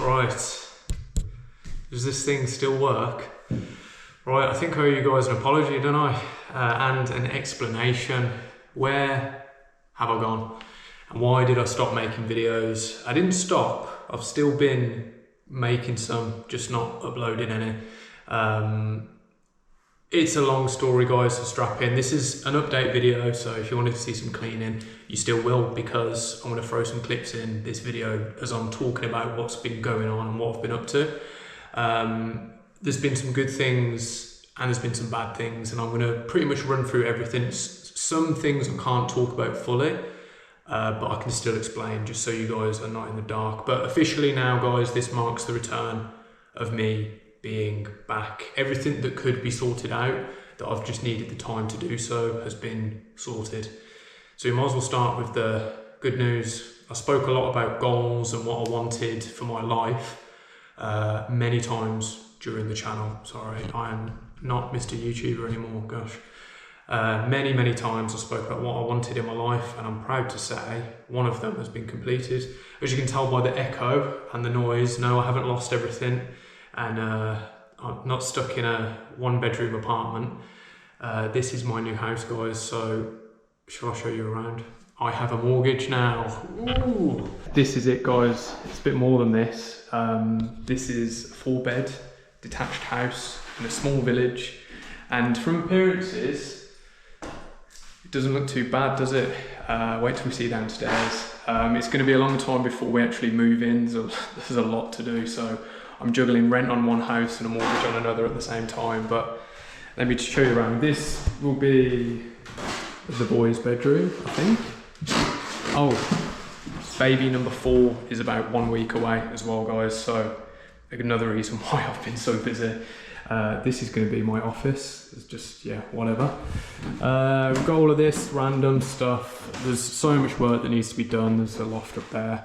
Right. Does this thing still work? Right, I think I owe you guys an apology, don't I? And an explanation. Where have I gone? And why did I stop making videos? I didn't stop. I've still been making some, just not uploading any. It's a long story, guys, so strap in. This is an update video, so if you wanted to see some cleaning, you still will, because I'm going to throw some clips in this video as I'm talking about what's been going on and what I've been up to. There's been some good things and there's been some bad things, and I'm going to pretty much run through everything. Some things I can't talk about fully, but I can still explain just so you guys are not in the dark. But officially now, guys, this marks the return of me being back. Everything that could be sorted out, that I've just needed the time to do so, has been sorted. So we might as well start with the good news. I spoke a lot about goals and what I wanted for my life many times during the channel. Sorry, I am not Mr. YouTuber anymore, gosh. Many times I spoke about what I wanted in my life, and I'm proud to say one of them has been completed. As you can tell by the echo and the noise, no, I haven't lost everything, and I'm not stuck in a one-bedroom apartment. This is my new house, guys, so shall I show you around? I have a mortgage now. Ooh. This is it, guys. It's a bit more than this. This is a 4-bed detached house in a small village, and from appearances it doesn't look too bad, does it? Wait till we see downstairs. It's going to be a long time before we actually move in. There's a lot to do, so I'm juggling rent on one house and a mortgage on another at the same time. But let me just show you around. This will be the boys' bedroom, I think. Oh, baby number 4 is about 1 week away as well, guys, so another reason why I've been so busy. This is going to be my office. It's just, yeah, whatever. We've got all of this random stuff. There's so much work that needs to be done. There's a loft up there.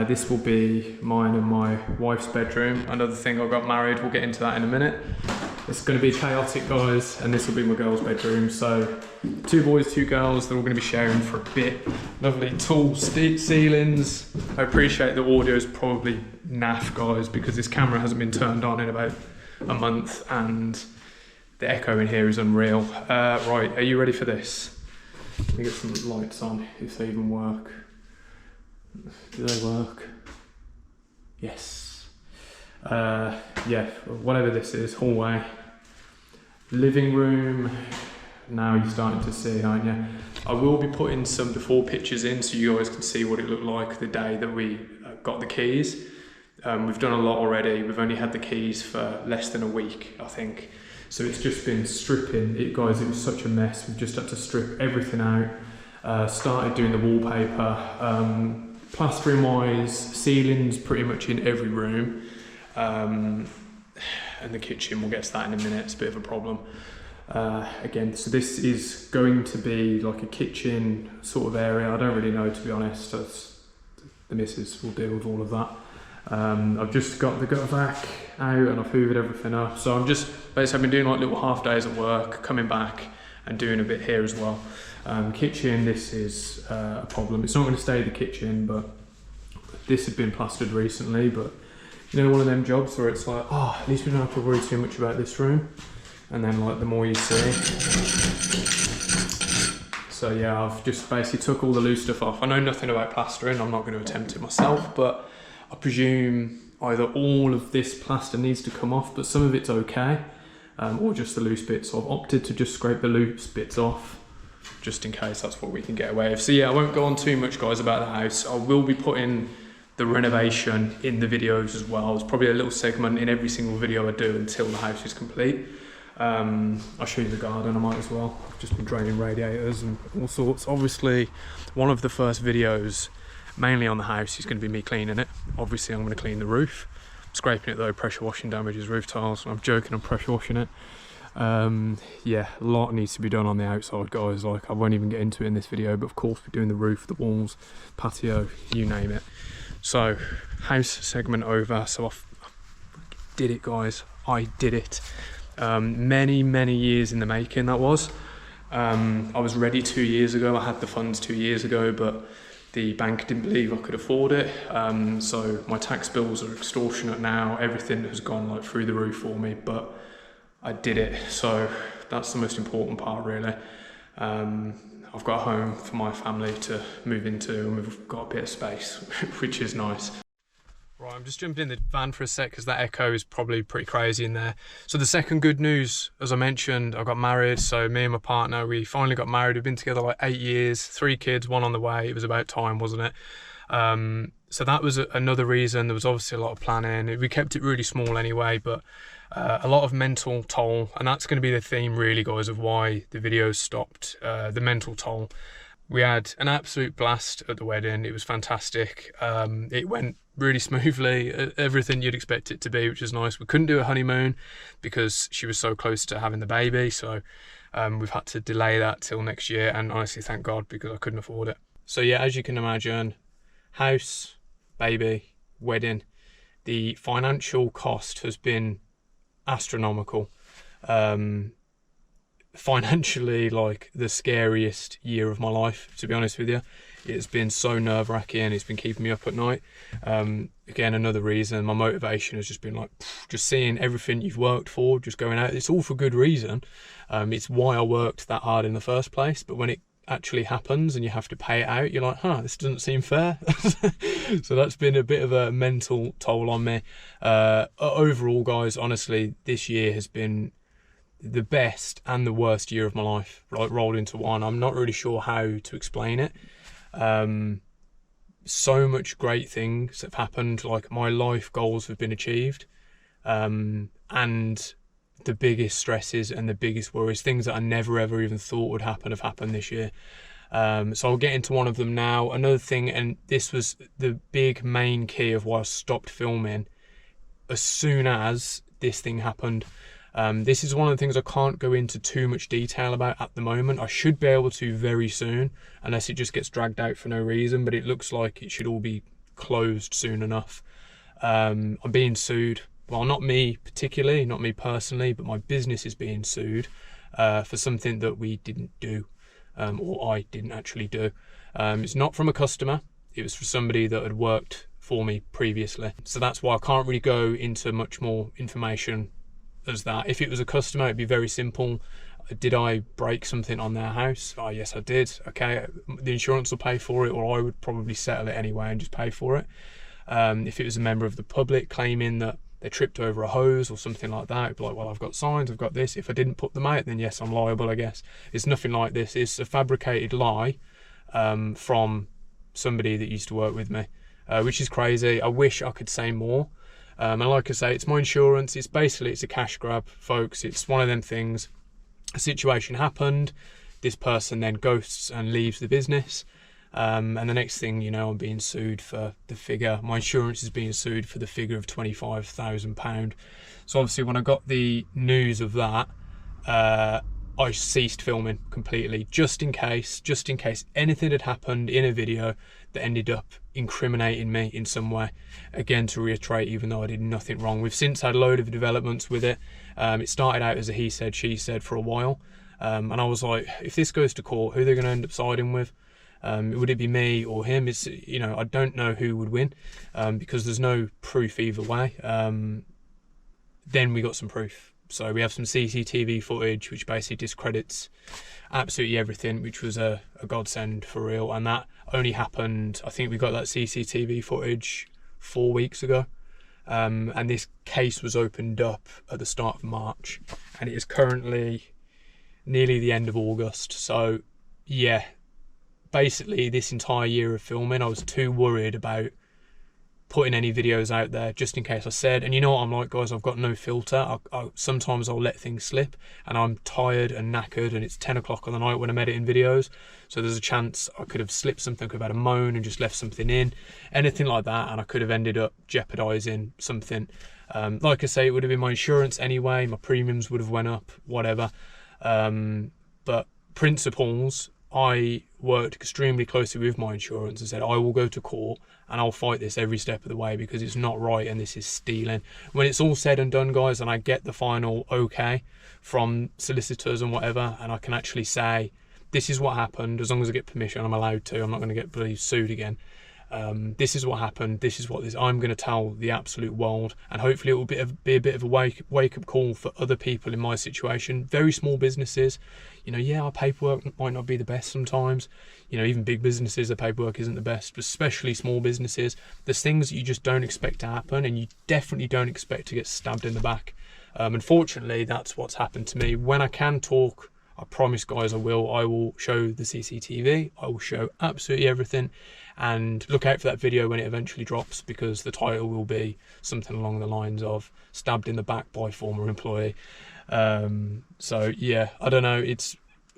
This will be mine and my wife's bedroom. Another thing, I got married. We'll get into that in a minute. It's going to be chaotic, guys, and this will be my girls' bedroom. So 2 boys, 2 girls, they're all going to be sharing for a bit. Lovely tall ceilings. I appreciate the audio is probably naff, guys, because this camera hasn't been turned on in about a month and the echo in here is unreal. Right, are you ready for this? Let me get some lights on, if they even work. Do they work? Yes. Yeah, whatever this is, hallway, living room. Now you're starting to see, aren't you? I will be putting some before pictures in so you guys can see what it looked like the day that we got the keys. We've done a lot already. We've only had the keys for less than a week, I think. So it's just been stripping it, guys. It was such a mess. We've just had to strip everything out. Started doing the wallpaper. Plastering wise, ceilings pretty much in every room. And the kitchen, we'll get to that in a minute. It's a bit of a problem. Again, so this is going to be like a kitchen sort of area. I don't really know, to be honest. The missus will deal with all of that. I've just got the gutter vac out and I've hoovered everything up. So I'm just, basically I've been doing like little half days at work, coming back and doing a bit here as well. Kitchen, this is a problem. It's not going to stay the kitchen, but this had been plastered recently. But you know, one of them jobs where it's like, oh, at least we don't have to worry too much about this room. And then like the more you see. So yeah, I've just basically took all the loose stuff off. I know nothing about plastering. I'm not going to attempt it myself, but I presume either all of this plaster needs to come off, but some of it's okay, or just the loose bits. So I've opted to just scrape the loose bits off, just in case that's what we can get away with. So yeah, I won't go on too much, guys, about the house. I will be putting the renovation in the videos as well. It's probably a little segment in every single video I do until the house is complete. I'll show you the garden, I might as well. I've just been draining radiators and all sorts. Obviously, one of the first videos, mainly on the house, is going to be me cleaning it. Obviously, I'm going to clean the roof. I'm scraping it though, pressure washing damages roof tiles. I'm joking, I'm pressure washing it. Yeah, a lot needs to be done on the outside, guys. Like, I won't even get into it in this video, but of course we're doing the roof, the walls, patio, you name it. So, house segment over. So I did it, guys. I did it. Many years in the making, that was. I was ready 2 years ago. I had the funds 2 years ago, but The bank didn't believe I could afford it, so my tax bills are extortionate now. Everything has gone like through the roof for me, but I did it, so that's the most important part really. I've got a home for my family to move into, and we've got a bit of space, which is nice. Right, I'm just jumping in the van for a sec because that echo is probably pretty crazy in there. So the second good news, as I mentioned, I got married. So me and my partner, we finally got married. We've been together like 8 years, 3 kids, 1 on the way. It was about time, wasn't it? So that was another reason. There was obviously a lot of planning. We kept it really small anyway, but a lot of mental toll. And that's going to be the theme really, guys, of why the videos stopped, the mental toll. We had an absolute blast at the wedding. It was fantastic. It went really smoothly, everything you'd expect it to be, which is nice. We couldn't do a honeymoon because she was so close to having the baby, so we've had to delay that till next year, and honestly thank God, because I couldn't afford it. So yeah, as you can imagine, house, baby, wedding, the financial cost has been astronomical. Financially, like the scariest year of my life, to be honest with you. It's been so nerve-wracking. It's been keeping me up at night. Again, another reason, my motivation has just been like, just seeing everything you've worked for, just going out. It's all for good reason. It's why I worked that hard in the first place. But when it actually happens and you have to pay it out, you're like, this doesn't seem fair. So that's been a bit of a mental toll on me. Overall, guys, honestly, this year has been the best and the worst year of my life, like rolled into one. I'm not really sure how to explain it. So much great things have happened, like my life goals have been achieved, and the biggest stresses and the biggest worries, things that I never ever even thought would happen, have happened this year. So I'll get into one of them now. Another thing, and this was the big main key of why I stopped filming as soon as this thing happened. This is one of the things I can't go into too much detail about at the moment. I should be able to very soon, unless it just gets dragged out for no reason, but it looks like it should all be closed soon enough. I'm being sued. Well, not me particularly, not me personally, but my business is being sued for something that we didn't do, or I didn't actually do. It's not from a customer. It was for somebody that had worked for me previously. So that's why I can't really go into much more information as that. If it was a customer, it'd be very simple. Did I break something on their house? Oh yes, I did. Okay, the insurance will pay for it, or I would probably settle it anyway and just pay for it. If it was a member of the public claiming that they tripped over a hose or something like that, it'd be like, well, I've got signs, I've got this. If I didn't put them out, then yes, I'm liable, I guess. It's nothing like this. It's a fabricated lie from somebody that used to work with me, which is crazy. I wish I could say more. And like I say, it's my insurance. It's basically, it's a cash grab, folks. It's one of them things. A situation happened. This person then ghosts and leaves the business. And the next thing you know, I'm being sued for the figure. My insurance is being sued for the figure of £25,000. So obviously when I got the news of that, I ceased filming completely, just in case anything had happened in a video that ended up incriminating me in some way. Again, to reiterate, even though I did nothing wrong. We've since had a load of developments with it. It started out as a he said, she said for a while. And I was like, if this goes to court, who are they going to end up siding with? Would it be me or him? It's, you know, I don't know who would win, because there's no proof either way. Then we got some proof. So we have some CCTV footage which basically discredits absolutely everything, which was a godsend for real. And that only happened, I think we got that CCTV footage 4 weeks ago. And this case was opened up at the start of March, and it is currently nearly the end of August. So yeah, basically this entire year of filming, I was too worried about putting any videos out there, just in case I said. And you know what I'm like, guys, I've got no filter. Sometimes I'll let things slip, and I'm tired and knackered, and it's 10 o'clock on the night when I'm editing videos, so there's a chance I could have slipped something, could have had a moan and just left something in, anything like that, and I could have ended up jeopardizing something. Like I say, it would have been my insurance anyway, my premiums would have went up, whatever. But principles, I worked extremely closely with my insurance and said, I will go to court and I'll fight this every step of the way, because it's not right and this is stealing. When it's all said and done, guys, and I get the final okay from solicitors and whatever, and I can actually say this is what happened. As long as I get permission, I'm allowed to. I'm not going to get bloody sued again. This is what happened. This is what this. I'm going to tell the absolute world, and hopefully it will be a bit of a wake up call for other people in my situation. Very small businesses, you know. Yeah, our paperwork might not be the best sometimes. You know, even big businesses, the paperwork isn't the best, but especially small businesses. There's things that you just don't expect to happen, and you definitely don't expect to get stabbed in the back. Unfortunately, that's what's happened to me. When I can talk, I promise, guys, I will show the CCTV. I will show absolutely everything. And look out for that video when it eventually drops, because the title will be something along the lines of stabbed in the back by former employee. So yeah, I don't know, it's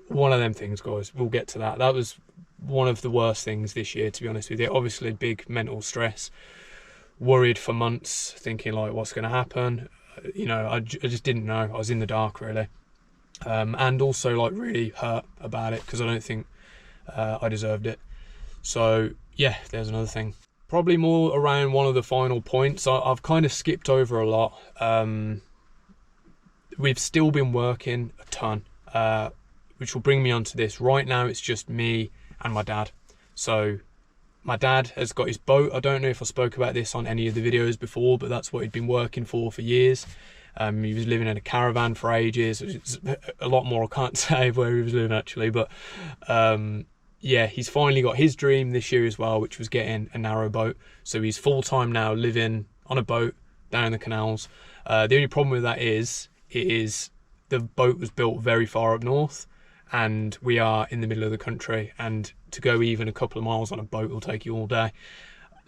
one of them things, guys. We'll get to that. That was one of the worst things this year, to be honest with you. Obviously big mental stress, worried for months, thinking like, what's going to happen? You know, I just didn't know. I was in the dark, really. And also like really hurt about it, because I don't think I deserved it. So yeah, there's another thing. Probably more around one of the final points. I've kind of skipped over a lot. We've still been working a ton, which will bring me onto this. Right now it's just me and my dad. So my dad has got his boat. I don't know if I spoke about this on any of the videos before, but that's what he'd been working for years. He was living in a caravan for ages. It's a lot more I can't say of where he was living actually, but yeah, he's finally got his dream this year as well, which was getting a narrow boat. So he's full-time now, living on a boat down the canals. The only problem with that is the boat was built very far up north, and we are in the middle of the country, and to go even a couple of miles on a boat will take you all day.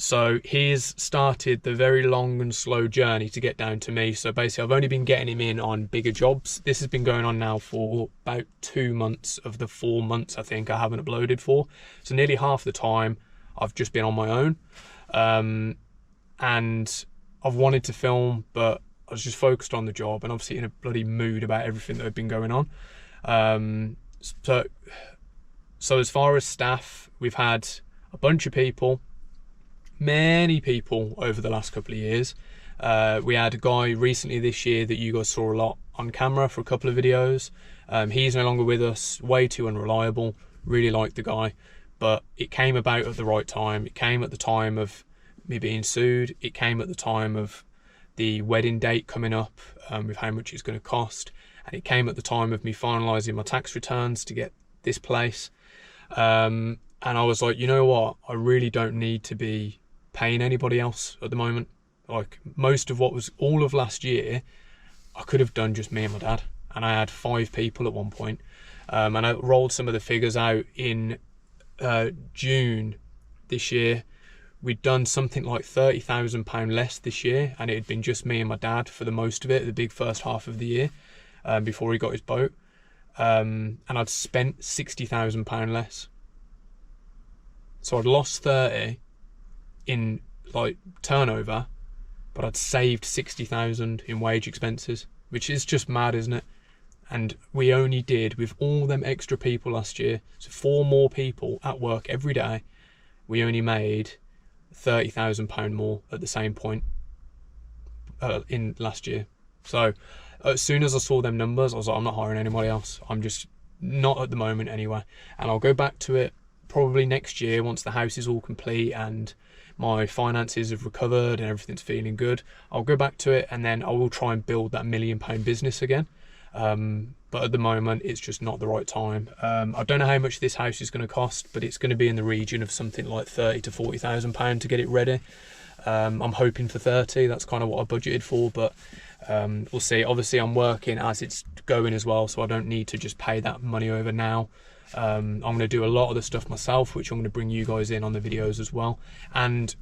So he's started the very long and slow journey to get down to me. So basically I've only been getting him in on bigger jobs. This has been going on now for about 2 months of the 4 months I think I haven't uploaded for. So nearly half the time I've just been on my own. And I've wanted to film, but I was just focused on the job and obviously in a bloody mood about everything that had been going on. So as far as staff, we've had a bunch of people, many people over the last couple of years. We had a guy recently this year that you guys saw a lot on camera for a couple of videos. He's no longer with us, way too unreliable. Really liked the guy, but it came about at the right time. It came at the time of me being sued. It came at the time of the wedding date coming up, with how much it's going to cost, and it came at the time of me finalising my tax returns to get this place. And I was like, you know what, I really don't need to be paying anybody else at the moment. Like, most of what was all of last year I could have done just me and my dad, and I had 5 people at one point. And I rolled some of the figures out in June this year. We'd done something like £30,000 less this year, and it had been just me and my dad for the most of it, the big first half of the year, before he got his boat. And I'd spent £60,000 less. So I'd lost 30 in like turnover, but I'd saved 60,000 in wage expenses, which is just mad, isn't it? And we only did, with all them extra people last year, so 4 more people at work every day, we only made £30,000 more at the same point in last year. So as soon as I saw them numbers, I was like, I'm not hiring anybody else. I'm just not at the moment anyway. And I'll go back to it probably next year once the house is all complete and my finances have recovered and everything's feeling good. I'll go back to it, and then I will try and build that £1 million business again. But at the moment it's just not the right time. I don't know how much this house is going to cost, but it's going to be in the region of something like £30,000 to £40,000 to get it ready. I'm hoping for 30. That's kind of what I budgeted for, but we'll see. Obviously I'm working as it's going as well, so I don't need to just pay that money over now. I'm going to do a lot of the stuff myself, which I'm going to bring you guys in on the videos as well, and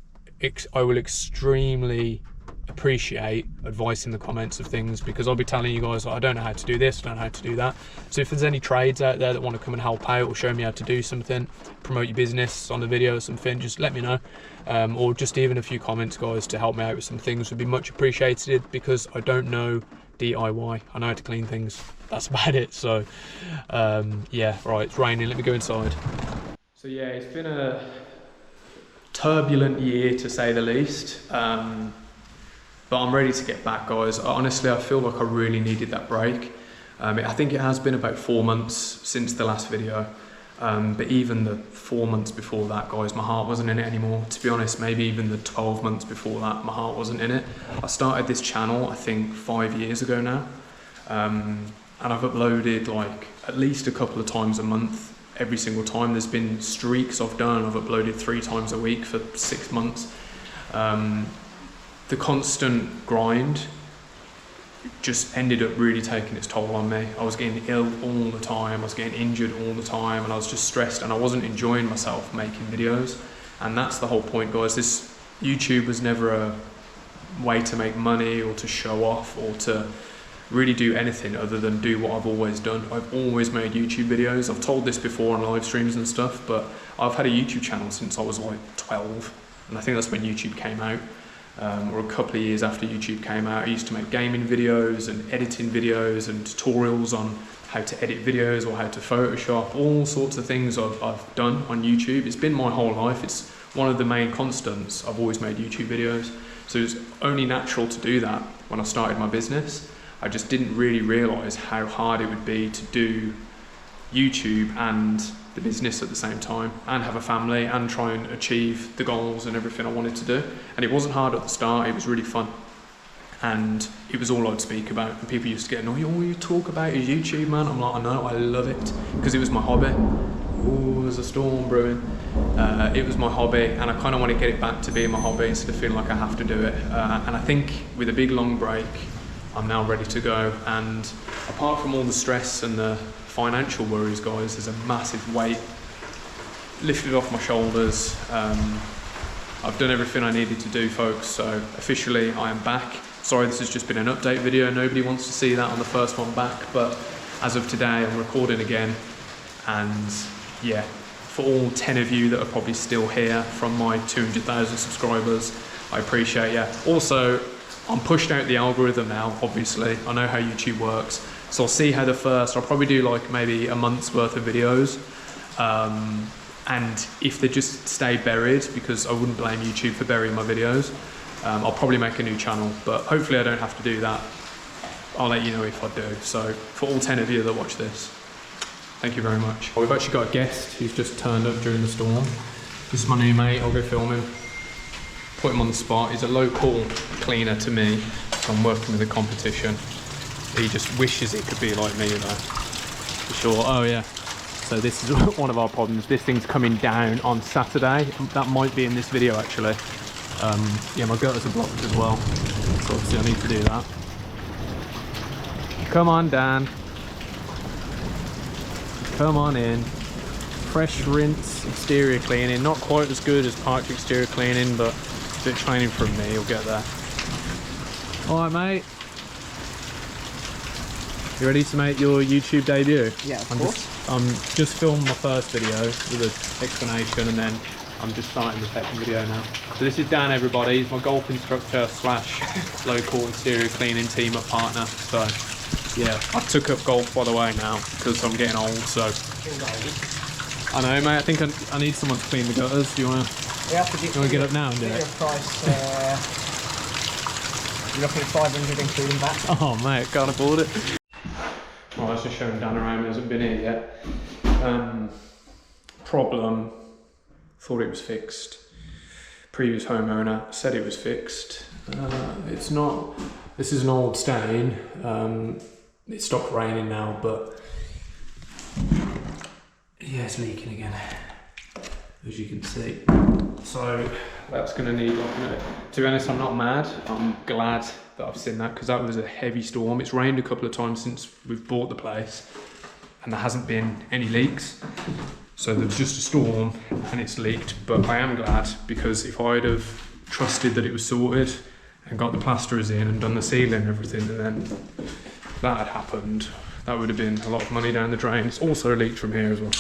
I will extremely appreciate advice in the comments of things, because I'll be telling you guys, like, I don't know how to do this, I don't know how to do that. So if there's any trades out there that want to come and help out or show me how to do something, promote your business on the video or something, just let me know. Or just even a few comments, guys, to help me out with some things would be much appreciated, because I don't know DIY. I know how to clean things, that's about it. So yeah, right, it's raining, let me go inside. So yeah, it's been a turbulent year to say the least, but I'm ready to get back, guys. Honestly, I feel like I really needed that break. I think it has been about 4 months since the last video. But even the 4 months before that, guys, my heart wasn't in it anymore. To be honest, maybe even the 12 months before that, my heart wasn't in it. I started this channel, I think 5 years ago now. And I've uploaded like at least a couple of times a month, every single time. There's been streaks I've done. I've uploaded 3 times a week for 6 months. The constant grind just ended up really taking its toll on me. I was getting ill all the time, I was getting injured all the time, and I was just stressed, and I wasn't enjoying myself making videos. And that's the whole point, guys. This YouTube was never a way to make money or to show off or to really do anything other than do what I've always done. I've always made YouTube videos. I've told this before on live streams and stuff, but I've had a YouTube channel since I was like 12, and I think that's when YouTube came out. Or a couple of years after YouTube came out. I used to make gaming videos and editing videos and tutorials on how to edit videos or how to Photoshop, all sorts of things I've done on YouTube. It's been my whole life. It's one of the main constants. I've always made YouTube videos. So it's only natural to do that when I started my business. I just didn't really realise how hard it would be to do YouTube and the business at the same time, and have a family and try and achieve the goals and everything I wanted to do. And it wasn't hard at the start, it was really fun. And it was all I'd speak about. And people used to get annoyed, all you talk about is YouTube, man. I'm like, I know, I love it, because it was my hobby. Oh, there's a storm brewing. It was my hobby, and I kind of want to get it back to being my hobby instead of feeling like I have to do it. And I think with a big long break, I'm now ready to go. And apart from all the stress and the financial worries, guys, there's a massive weight lifted off my shoulders. I've done everything I needed to do, folks, so officially I am back. Sorry, this has just been an update video. Nobody wants to see that on the first one back, but as of today, I'm recording again. And yeah, for all 10 of you that are probably still here from my 200,000 subscribers, I appreciate you. Also, I'm pushed out the algorithm now, obviously. I know how YouTube works. So I'll see how I'll probably do like maybe a month's worth of videos. And if they just stay buried, because I wouldn't blame YouTube for burying my videos, I'll probably make a new channel, but hopefully I don't have to do that. I'll let you know if I do. So for all 10 of you that watch this, thank you very much. We've actually got a guest who's just turned up during the storm. This is my new mate. I'll go film him, put him on the spot. He's a local cleaner to me, so I'm working with a competition. He just wishes it could be like me, though. For sure. Oh yeah. So this is one of our problems. This thing's coming down on Saturday. That might be in this video, actually. Yeah, my gutters are blocked as well. So obviously I need to do that. Come on, Dan. Come on in. Fresh rinse, exterior cleaning. Not quite as good as Park's exterior cleaning, but a bit of training from me, you'll get there. All right, mate. You ready to make your YouTube debut? Yeah, of course. I'm just filming my first video with an explanation, and then I'm just starting the second video now. So this is Dan, everybody. He's my golf instructor / local exterior cleaning team up partner. So yeah, I took up golf, by the way, now because I'm getting old. So I know, mate. I think I need someone to clean the gutters. Do you want to get up now and do it? Price, you're looking at 500 including that. Oh mate, can't afford it. Well, I was just showing Dan around, he hasn't been here yet. Problem, thought it was fixed. Previous homeowner said it was fixed. It's not, this is an old stain. It stopped raining now, but yeah, it's leaking again, as you can see. So that's gonna need, to be honest, I'm not mad. I'm glad that I've seen that, because that was a heavy storm. It's rained a couple of times since we've bought the place, and there hasn't been any leaks. So there was just a storm and it's leaked, but I am glad, because if I'd have trusted that it was sorted and got the plasterers in and done the ceiling and everything, and then that had happened, that would have been a lot of money down the drain. It's also leaked from here as well.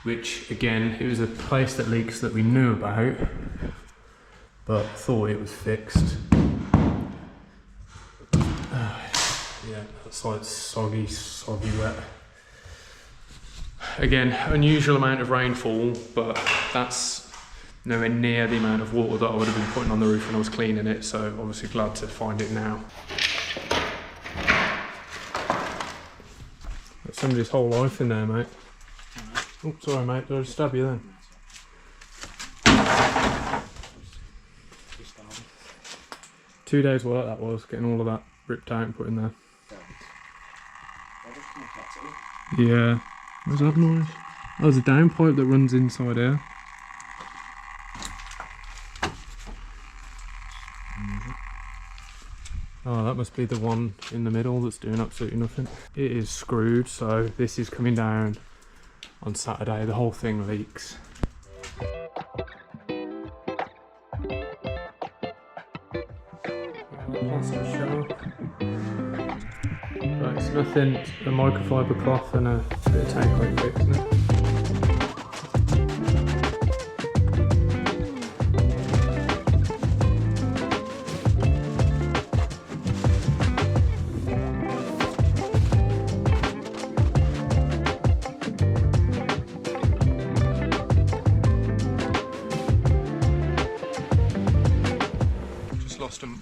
Which again, it was a place that leaks that we knew about, but thought it was fixed. Yeah, that's like soggy wet. Again, unusual amount of rainfall, but that's nowhere near the amount of water that I would have been putting on the roof when I was cleaning it, so obviously glad to find it now. That's somebody's whole life in there, mate. Oh, sorry, mate. Did I just stab you then? 2 days work that was, getting all of that ripped out and put in there. Yeah. What's that noise? Oh, there's a downpipe that runs inside here. Oh, that must be the one in the middle that's doing absolutely nothing. It is screwed, so this is coming down on Saturday. The whole thing leaks. Right, it's nothing, a microfiber cloth and a bit of tape like fixing it.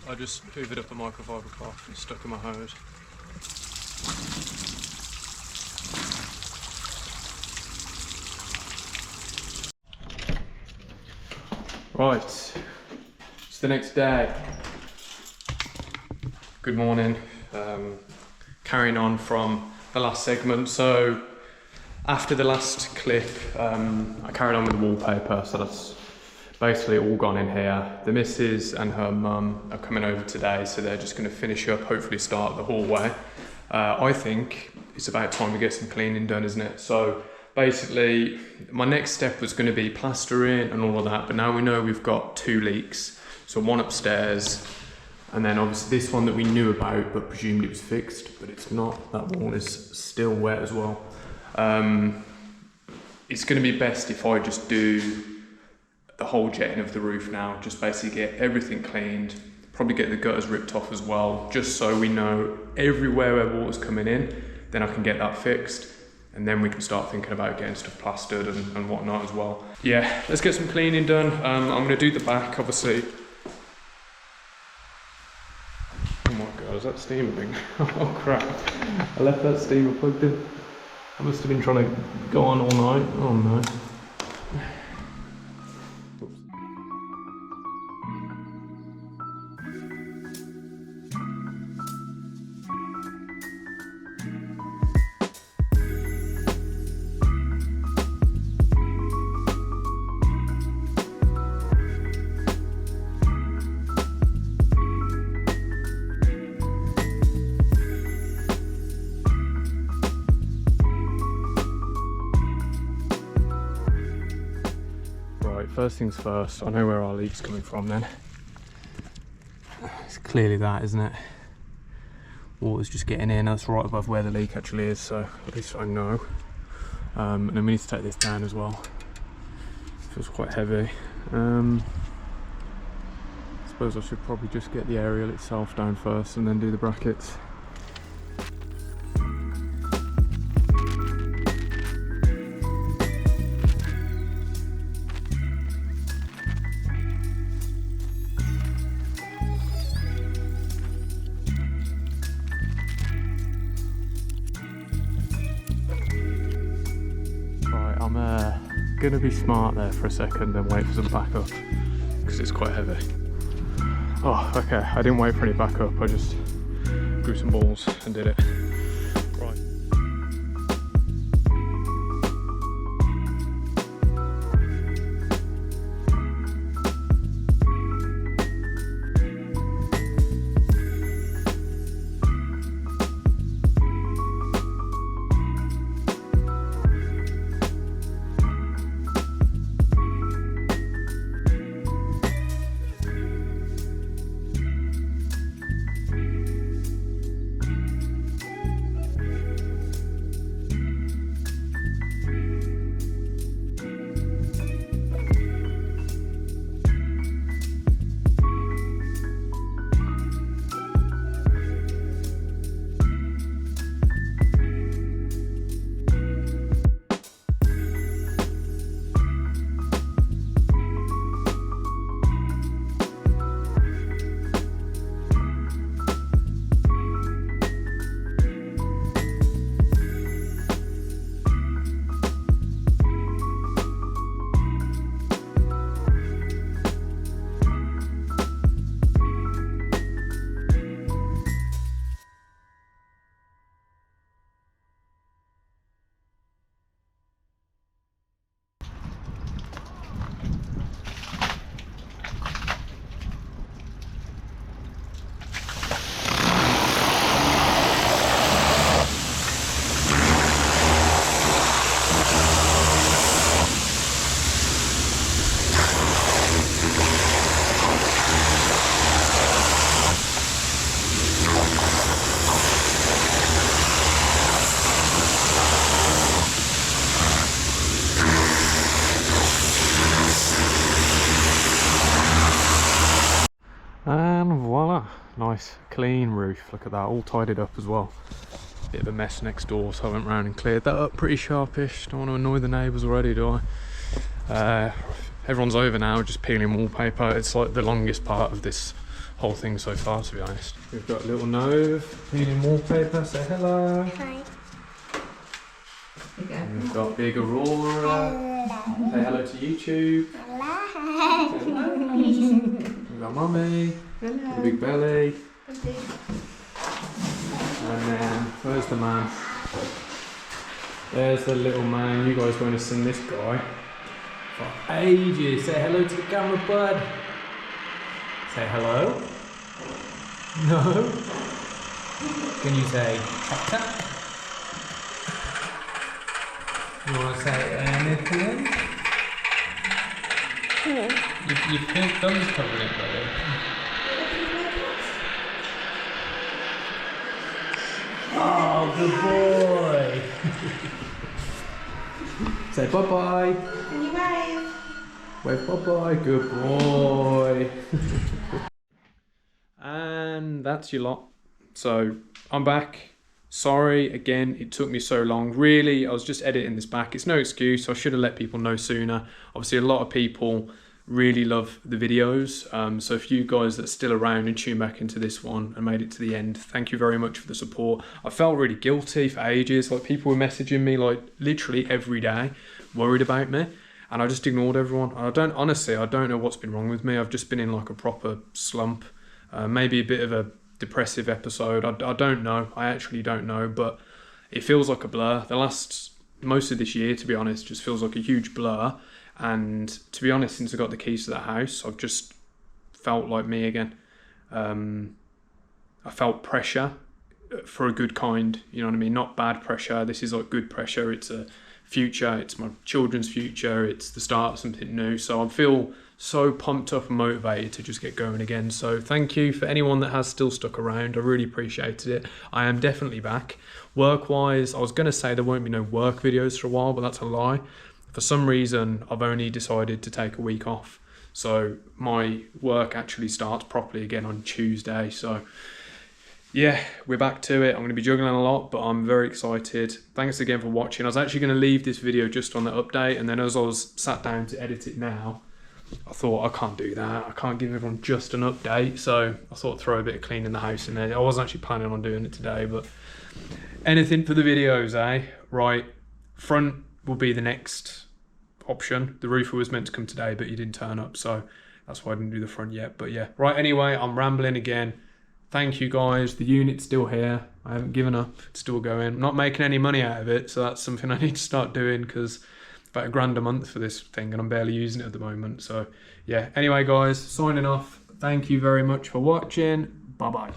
I just hoovered up a microfiber cloth and stuck in my hose. Right, it's the next day. Good morning. Carrying on from the last segment. So after the last clip, I carried on with the wallpaper, so that's basically all gone in here. The missus and her mum are coming over today, so they're just going to finish up, hopefully start the hallway. I think it's about time to get some cleaning done, isn't it? So basically, my next step was going to be plastering and all of that, but now we know we've got 2 leaks. So one upstairs, and then obviously this one that we knew about, but presumed it was fixed, but it's not. That wall is still wet as well. It's going to be best if I just do the whole jetting of the roof now, just basically get everything cleaned, probably get the gutters ripped off as well, just so we know everywhere where water's coming in, then I can get that fixed, and then we can start thinking about getting stuff plastered and whatnot as well. Yeah, let's get some cleaning done. I'm going to do the back, obviously. Oh my god, is that steamer thing? Oh crap, I left that steamer plugged in. I must have been trying to go on all night. Oh no. First things first, I know where our leak's coming from then. It's clearly that, isn't it? Water's just getting in, that's right above where the leak actually is, so at least I know. And then we need to take this down as well. It feels quite heavy. I suppose I should probably just get the aerial itself down first and then do the brackets. Gonna be smart there for a second and wait for some backup because it's quite heavy. Oh, okay, I didn't wait for any backup, I just grew some balls and did it. Right. Nice clean roof, look at that, all tidied up as well. Bit of a mess next door, so I went round and cleared that up pretty sharpish. Don't want to annoy the neighbours already, do I? Everyone's over now, just peeling wallpaper. It's like the longest part of this whole thing so far, to be honest. We've got little Nove peeling wallpaper, say hello. Hi. And we've got big Aurora. Say hello to YouTube. Hello. We've got Mummy. Hello. The big belly. And then, where's the man? There's the little man. You guys going to sing this guy for ages. Say hello to the camera, bud. Say hello. No. Can you say tap tap? You want to say anything? You've thumbs covering it, buddy. Oh, good boy. Say bye-bye. Can you wave? Wave bye-bye. Good boy. And that's your lot. So I'm back. Sorry, again, it took me so long. Really, I was just editing this back. It's no excuse. I should have let people know sooner. Obviously, a lot of people really love the videos. So if you guys that are still around and tune back into this one and made it to the end, thank you very much for the support. I felt really guilty for ages. Like, people were messaging me like literally every day, worried about me. And I just ignored everyone. I don't know what's been wrong with me. I've just been in like a proper slump. Maybe a bit of a depressive episode. I don't know. I actually don't know, but it feels like a blur. Most of this year, to be honest, just feels like a huge blur. And to be honest, since I got the keys to that house, I've just felt like me again. I felt pressure for a good kind, you know what I mean? Not bad pressure. This is like good pressure. It's a future. It's my children's future. It's the start of something new. So I feel so pumped up and motivated to just get going again. So thank you for anyone that has still stuck around. I really appreciated it. I am definitely back. Work-wise, I was going to say there won't be no work videos for a while, but that's a lie. For some reason, I've only decided to take a week off. So my work actually starts properly again on Tuesday. So yeah, we're back to it. I'm going to be juggling a lot, but I'm very excited. Thanks again for watching. I was actually going to leave this video just on the update, and then as I was sat down to edit it now, I thought, I can't do that. I can't give everyone just an update. So I thought I'd throw a bit of cleaning the house in there. I wasn't actually planning on doing it today, but anything for the videos, eh? Right, front will be the next option. The roofer was meant to come today, but he didn't turn up, so that's why I didn't do the front yet. But yeah, right, anyway, I'm rambling again. Thank you guys. The unit's still here. I haven't given up. It's still going. I'm not making any money out of it, so that's something I need to start doing, because about £1,000 a month for this thing and I'm barely using it at the moment. So yeah, anyway guys, signing off. Thank you very much for watching. Bye bye.